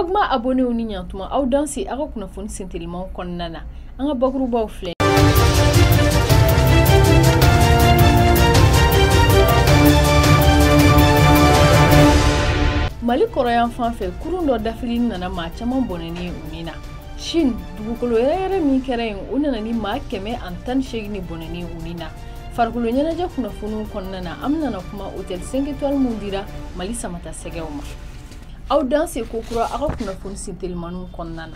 kuma abonné wu ni ɲantuma aw danse aw ka kunnafoni sentelimanw kɔnɔna na an ka bakurubaw filɛ. Mali kɔrɔyan fan fɛ kurun dɔ dafili nana maa caman bɔnɛni u ni na. Chine dugukolo yɛrɛ min kɛra yen o nana ni maa 118 bɔnɛni u ni na. Farikolo ɲɛnajɛ kunnafoniw kɔnɔna na an nana kuma hôtel 5 étoiles mun dira Mali samata sɛgɛw ma. Aw danse ko kura aw ka kunnafoni sentelimanw kɔnɔna na.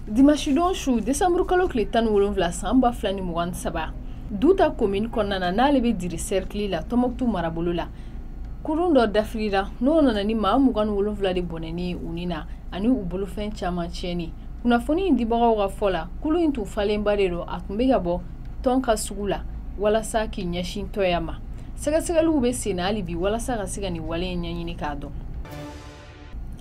Dimanche don su décembre kalo tile 17 san 2023 Douta commune kɔnɔna na n'ale bɛ diri cercle la Tɔnbukutu marabolo la. Kurun dɔ dafilira n'o nana ni maa 27 de bɔnɛni u ni na ani u bolofɛn caman tiɲɛni. Kunnafoni in dibagaw ka fɔ la kulu in tun falenba de don a tun bɛ ka bɔ tɔn ka sugu la walasa k'i ɲɛsin tɔya ma. Sɛgɛsɛgɛliw bɛ sen na hali bi walasa ka se ka nin wale in ɲɛɲini k'a dɔn.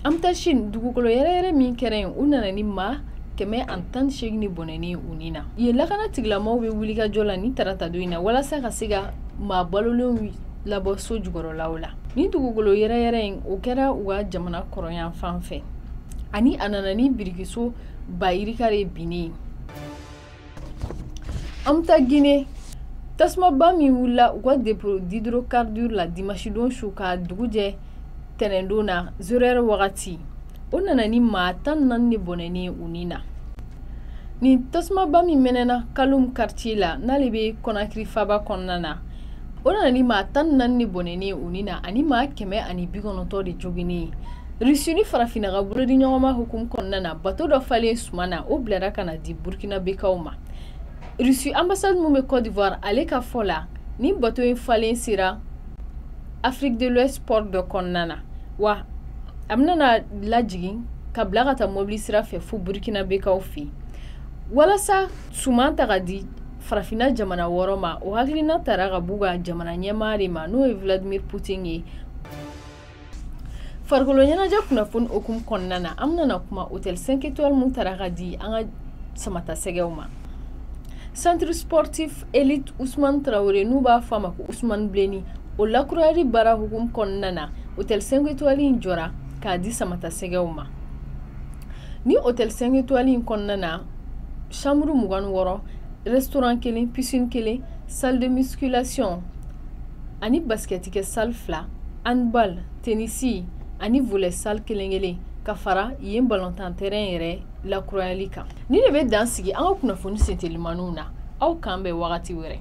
An bɛ taa Chine dugukolo yɛrɛ min kɛra yen u nana ni maa 118 bɔnɛni u ni na. Yen lakana tigilamaw bɛ wulikajɔ la ni tarata don in na walasa ka se ka maa balolenw labɔ so jukɔrɔlaw la. Ni dugukolo yɛrɛ in o kɛra u ka jamana kɔrɔyan fan fɛ ani a nana ni birikiso bayirika de binnen. An bɛ taa Guinée tasumaba min wulila u ka dépôt d'hydrocarbures la dimanche don su ka dugu jɛ tɛnɛndon na 0h wagati o nana ni maa 14 de bɔnɛni u ni na. Ni tasumaba min mɛnɛna Kaloum quartier la n'ale bɛ Conakry faba kɔnɔna na o nana ni maa 14 de bɔnɛni u ni na ani maa 190 de joginnen. Russie ni Farafina ka bolodi ɲɔgɔnma hukumu kɔnɔna na bateau dɔ falen suma na o bilara ka na di Burkina bekaw ma. Russie ambassade mun bɛ Côte d'Ivoire ale ka fɔ la ni bateau in falen sera Afrique de l'Ouest port dɔ kɔnɔna na wa a bɛna lajigin ka bila ka taa mobili sira fɛ fo Burkina bekaw fɛ walasa suman ta ka di Farafina jamana wɔɔrɔ ma o hakilina tara ka b'u ka jamana ɲɛmaa de ma n'o ye Vladimir Poutine ye. Farikolo ɲɛnajɛ kunnafoni hukumu kɔnɔna na an bɛna kuma hôtel 5 étoiles mun tara ka di an ka samata sɛgɛw ma. Centre sportif élite Ousmane Traoré n'u b'a fɔ a ma ko Ousmane Bleni o lakurayali baara hukumu kɔnɔna na hôtel 5 étoiles in jɔra k'a di samata sɛgɛw ma. Ni hôtel 5 étoiles in kɔnɔna na chambre 26 restaurant kelen piscine kelen salle de musculation ani basketikɛ salle 2 handball tenisi ani volley salle kelen ka fara yen ballontan terrain yɛrɛ lakurayali kan. Ni de bɛ dan sigi an ka kunnafoni sentelimanw na aw kan bɛ wagati wɛrɛ.